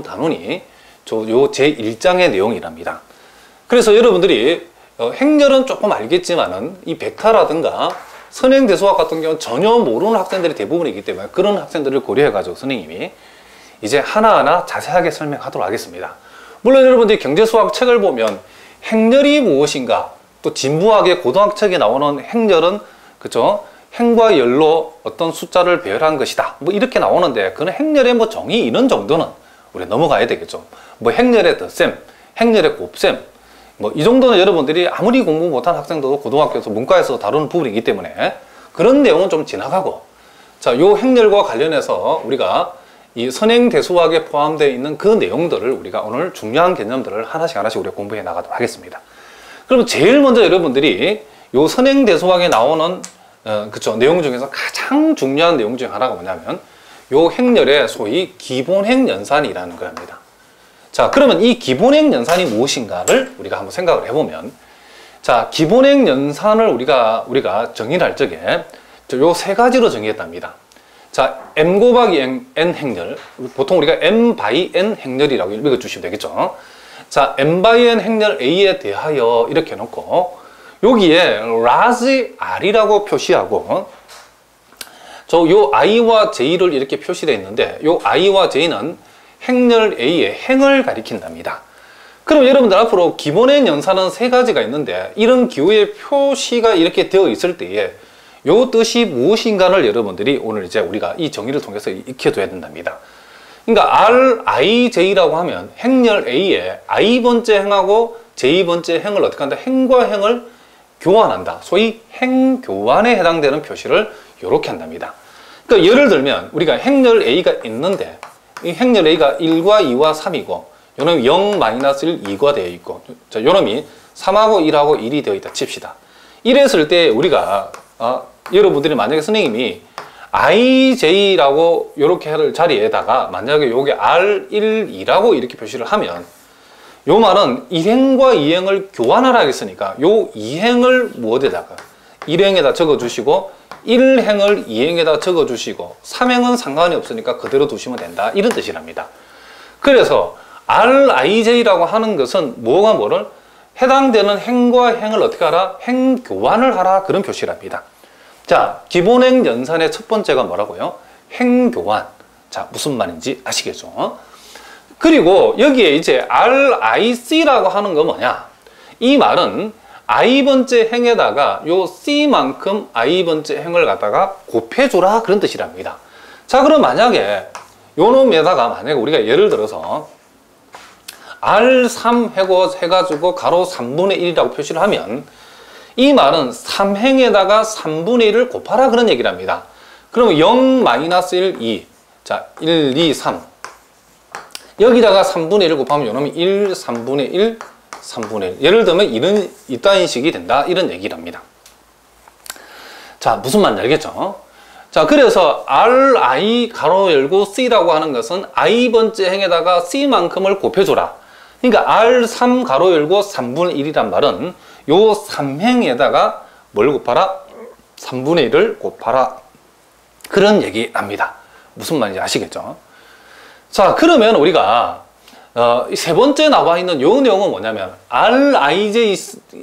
단원이 요 제1장의 내용이랍니다. 그래서 여러분들이 행렬은 조금 알겠지만은 이 벡터라든가 선행대수학 같은 경우는 전혀 모르는 학생들이 대부분이기 때문에 그런 학생들을 고려해가지고 선생님이 이제 하나하나 자세하게 설명하도록 하겠습니다. 물론 여러분들이 경제수학 책을 보면 행렬이 무엇인가, 또 진부학의 고등학책에 나오는 행렬은 그죠? 행과 열로 어떤 숫자를 배열한 것이다. 뭐 이렇게 나오는데 그는 행렬의 뭐 정의 이런 정도는 우리 넘어가야 되겠죠. 뭐 행렬의 덧셈, 행렬의 곱셈, 뭐 이 정도는 여러분들이 아무리 공부 못한 학생도 고등학교에서 문과에서 다루는 부분이기 때문에 그런 내용은 좀 지나가고, 자, 요 행렬과 관련해서 우리가 이 선행대수학에 포함되어 있는 그 내용들을 우리가 오늘 중요한 개념들을 하나씩 우리가 공부해 나가도록 하겠습니다. 그러면 제일 먼저 여러분들이 요 선행대수학에 나오는 그쵸, 내용 중에서 가장 중요한 내용 중에 하나가 뭐냐면 요 행렬의 소위 기본행 연산이라는 거랍니다. 자, 그러면 이 기본행 연산이 무엇인가를 우리가 한번 생각을 해보면, 자, 기본행 연산을 우리가 정의를 할 적에 요 세 가지로 정의했답니다. 자, m 곱하기 n 행렬, 보통 우리가 m by n 행렬이라고 읽어주시면 되겠죠. 자, m by n 행렬 a에 대하여 이렇게 해놓고 여기에 large r이라고 표시하고 요 i와 j를 이렇게 표시되어 있는데 요 i와 j는 행렬 a의 행을 가리킨답니다. 그럼 여러분들 앞으로 기본행 연산은 세 가지가 있는데 이런 기호의 표시가 이렇게 되어 있을 때에 요 뜻이 무엇인가를 여러분들이 오늘 이제 우리가 이 정의를 통해서 익혀둬야 된답니다. 그러니까 RIJ라고 하면 행렬 A에 I번째 행하고 J번째 행을 어떻게 한다? 행과 행을 교환한다. 소위 행교환에 해당되는 표시를 이렇게 한답니다. 그러니까 예를 들면 우리가 행렬 A가 있는데 이 행렬 A가 1과 2와 3이고 요놈이 0, -1, 2가 되어 있고, 자, 요놈이 3하고 1하고 1이 되어 있다 칩시다. 이랬을 때 우리가 여러분들이 만약에 선생님이 IJ라고 이렇게 할 자리에다가 만약에 요게 R12라고 이렇게 표시를 하면 요 말은 1행과 2행을 교환하라 했으니까 요 2행을 무엇에다가 1행에다 적어주시고 1행을 2행에다 적어주시고 3행은 상관이 없으니까 그대로 두시면 된다, 이런 뜻이랍니다. 그래서 RIJ라고 하는 것은 뭐를 해당되는 행과 행을 어떻게 하라? 행교환을 하라, 그런 표시랍니다. 자, 기본행 연산의 첫 번째가 뭐라고요? 행교환. 자, 무슨 말인지 아시겠죠? 그리고 여기에 이제 RIC라고 하는 건 뭐냐? 이 말은 I번째 행에다가 요 C만큼 I번째 행을 갖다가 곱해주라, 그런 뜻이랍니다. 자, 그럼 만약에 요 놈에다가 만약에 우리가 예를 들어서 R3 해가지고 가로 3분의 1이라고 표시를 하면 이 말은 3행에다가 3분의 1을 곱하라, 그런 얘기를 합니다. 그러면 0, -1, 2. 자, 1, 2, 3. 여기다가 3분의 1을 곱하면 요놈이 1, 3분의 1, 3분의 1. 예를 들면 이따인 식이 된다, 이런 얘기를 합니다. 자, 무슨 말인지 알겠죠? 자, 그래서 RI 가로 열고 C라고 하는 것은 I번째 행에다가 C만큼을 곱해줘라. 그러니까 R3 가로 열고 3분의 1이란 말은 요 3행에다가 뭘 곱하라? 3분의 1을 곱하라, 그런 얘기랍니다. 무슨 말인지 아시겠죠? 자, 그러면 우리가 세 번째 나와 있는 요 내용은 뭐냐면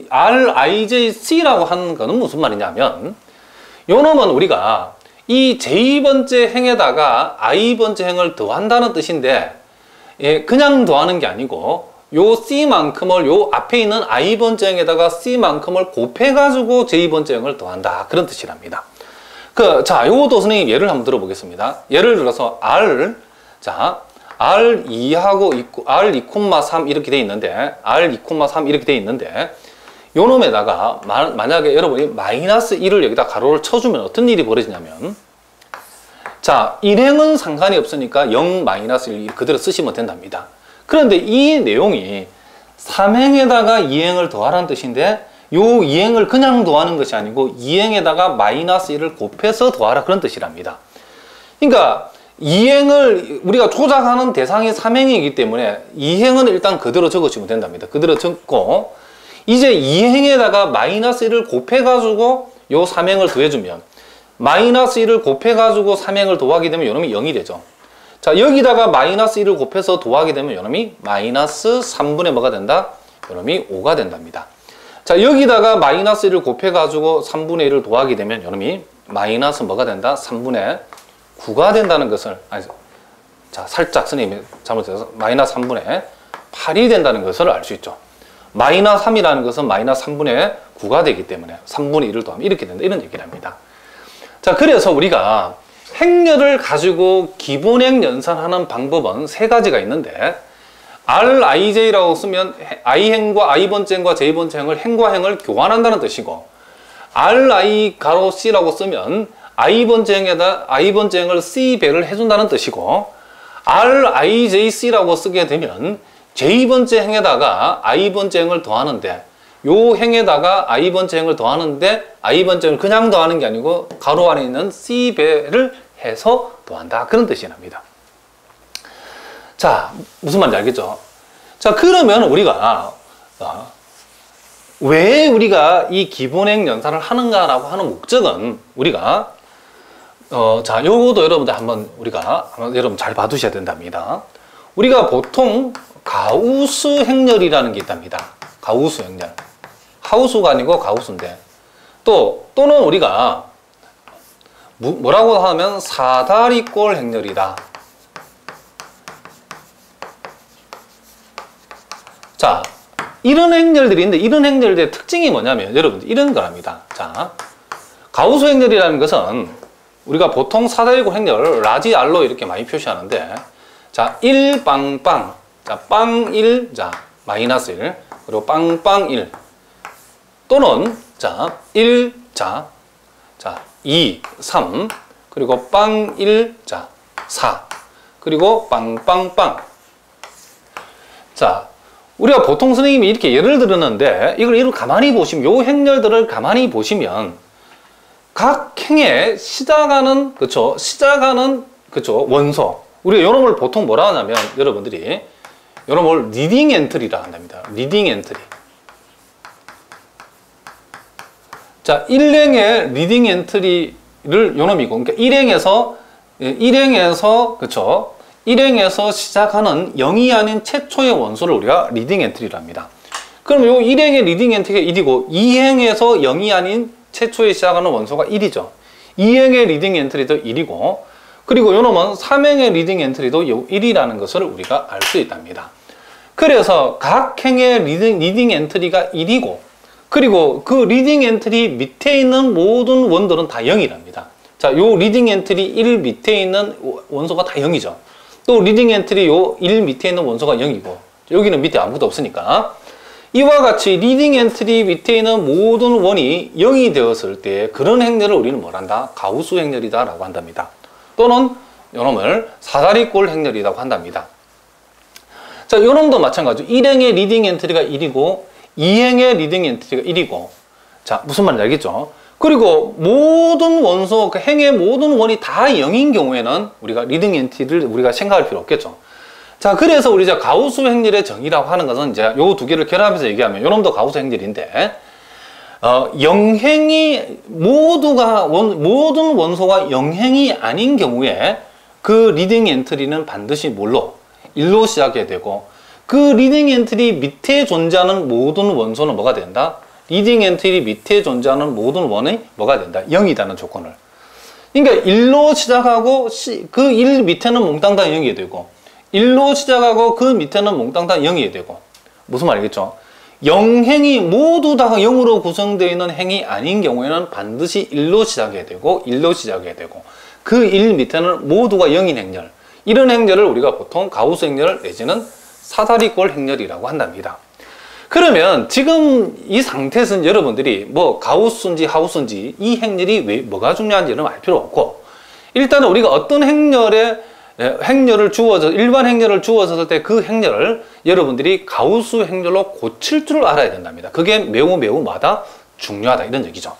RIJC라고 하는 거는 무슨 말이냐면 요 놈은 우리가 이 J번째 행에다가 I번째 행을 더한다는 뜻인데, 예, 그냥 더하는 게 아니고 요 C만큼을 요 앞에 있는 I번째 행에다가 C만큼을 곱해가지고 J번째 행을 더한다, 그런 뜻이랍니다. 자, 요것도 선생님 예를 한번 들어보겠습니다. 예를 들어서 R2하고 R2,3 이렇게 돼 있는데, R2,3 이렇게 돼 있는데, 요 놈에다가 만약에 여러분이 -1을 여기다 가로를 쳐주면 어떤 일이 벌어지냐면, 자, 1행은 상관이 없으니까 0, -1 그대로 쓰시면 된답니다. 그런데 이 내용이 3행에다가 2행을 더하라는 뜻인데 요 2행을 그냥 더하는 것이 아니고 2행에다가 -1을 곱해서 더하라, 그런 뜻이랍니다. 그러니까 2행을 우리가 조작하는 대상이 3행이기 때문에 2행은 일단 그대로 적어주면 된답니다. 그대로 적고 이제 2행에다가 -1을 곱해가지고 요 3행을 더해주면 -1을 곱해가지고 3행을 더하게 되면 요놈이 0이 되죠. 자, 여기다가 마이너스 1을 곱해서 더하게 되면 요놈이 마이너스 3분의 뭐가 된다? 요놈이 5가 된답니다. 자, 여기다가 마이너스 1을 곱해가지고 3분의 1을 더하게 되면 요놈이 마이너스 뭐가 된다? 3분의 9가 된다는 것을, 아니, 자, 살짝 선생님이 잘못해서 마이너스 3분의 8이 된다는 것을 알 수 있죠. 마이너스 3이라는 것은 마이너스 3분의 9가 되기 때문에 3분의 1을 더하면 이렇게 된다. 이런 얘기를 합니다. 자, 그래서 우리가 행렬을 가지고 기본행 연산하는 방법은 세 가지가 있는데, RIJ라고 쓰면 I행과 I번째 행과 J번째 행을 행과 행을 교환한다는 뜻이고, RI 가로 C라고 쓰면 I번째 행을 C배를 해준다는 뜻이고, RIJC라고 쓰게 되면 J번째 행에다가 I번째 행을 더하는데, 요 행에다가 I번째 행을 더하는데 I번째 행을 그냥 더하는 게 아니고 가로 안에 있는 C배를 해서 더한다. 그런 뜻이 납니다. 자, 무슨 말인지 알겠죠? 자, 그러면 우리가 왜 우리가 이 기본행 연산을 하는가라고 하는 목적은 우리가 자, 요것도 여러분들 한번 여러분 잘 봐두셔야 된답니다. 우리가 보통 가우스 행렬이라는 게 있답니다. 가우스 행렬. 하우스가 아니고 가우스인데, 또는 우리가 뭐라고 하면 사다리꼴 행렬이다. 자, 이런 행렬들이 있는데, 이런 행렬들의 특징이 뭐냐면 여러분들 이런 거랍니다. 자, 가우스 행렬이라는 것은 우리가 보통 사다리꼴 행렬을 라지 R로 이렇게 많이 표시하는데, 자, 1 빵빵, 자, 빵 1, 자, 마이너스 1, 그리고 빵빵 1, 또는 자, 1, 자, 2, 3, 그리고 빵 1, 자, 4, 그리고 빵빵빵. 자, 우리가 보통 선생님이 이렇게 예를 들었는데, 이걸 가만히 보시면, 요 행렬들을 가만히 보시면 각 행에 시작하는 원소, 우리가 요놈을 보통 뭐라 하냐면 여러분들이 요놈을 리딩 엔트리라 한답니다. 리딩 엔트리. 자, 1행의 리딩 엔트리를 요놈이고, 그러니까 1행에서 시작하는 0이 아닌 최초의 원소를 우리가 리딩 엔트리라 합니다. 그럼 요 1행의 리딩 엔트리가 1이고, 2행에서 0이 아닌 최초에 시작하는 원소가 1이죠. 2행의 리딩 엔트리도 1이고, 그리고 요놈은 3행의 리딩 엔트리도 1이라는 것을 우리가 알 수 있답니다. 그래서 각 행의 리딩 엔트리가 1이고, 그리고 그 리딩 엔트리 밑에 있는 모든 원들은 다 0이랍니다. 자, 요 리딩 엔트리 1 밑에 있는 원소가 다 0이죠. 또 리딩 엔트리 요 1 밑에 있는 원소가 0이고, 여기는 밑에 아무것도 없으니까, 이와 같이 리딩 엔트리 밑에 있는 모든 원이 0이 되었을 때 그런 행렬을 우리는 뭐란다? 가우스 행렬이다 라고 한답니다. 또는 요놈을 사다리꼴 행렬이라고 한답니다. 자, 요놈도 마찬가지로 1행의 리딩 엔트리가 1이고 2행의 리딩 엔트리가 1이고, 자, 무슨 말인지 알겠죠? 그리고 모든 원소, 그 행의 모든 원이 다 0인 경우에는 우리가 리딩 엔트리를 우리가 생각할 필요 없겠죠. 자, 그래서 우리 이제 가우스 행렬의 정의라고 하는 것은 이제 요 두 개를 결합해서 얘기하면 요놈도 가우스 행렬인데, 모든 원소가 0행이 아닌 경우에 그 리딩 엔트리는 반드시 뭘로? 1로 시작해야 되고, 그 리딩 엔트리 밑에 존재하는 모든 원소는 뭐가 된다? 리딩 엔트리 밑에 존재하는 모든 원이 뭐가 된다? 0이라는 조건을. 그러니까 1로 시작하고 그 1 밑에는 몽땅 다 0이 되고, 1로 시작하고 그 밑에는 몽땅 다 0이 되고, 무슨 말이겠죠? 0행이 모두 다 0으로 구성되어 있는 행이 아닌 경우에는 반드시 1로 시작해야 되고, 1로 시작해야 되고, 그 1 밑에는 모두가 0인 행렬, 이런 행렬을 우리가 보통 가우스 행렬 내지는 사다리꼴 행렬이라고 한답니다. 그러면 지금 이 상태에서는 여러분들이 뭐 가우스인지 하우스인지 이 행렬이 뭐가 중요한지는 알 필요 없고, 일단은 우리가 어떤 일반 행렬을 주어졌을 때 그 행렬을 여러분들이 가우스 행렬로 고칠 줄 알아야 된답니다. 그게 매우 중요하다, 이런 얘기죠.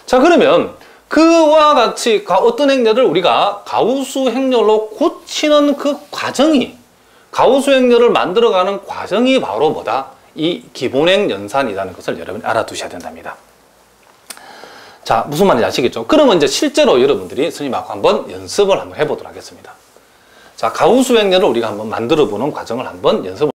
자, 그러면 그와 같이 어떤 행렬을 우리가 가우스 행렬로 고치는 그 과정이, 가우스 행렬을 만들어가는 과정이 바로 뭐다? 이 기본행 연산이라는 것을 여러분이 알아두셔야 된답니다. 자, 무슨 말인지 아시겠죠? 그러면 이제 실제로 여러분들이 스님하고 한번 연습을 한번 해보도록 하겠습니다. 자, 가우스 행렬을 우리가 한번 만들어 보는 과정을 한번 연습을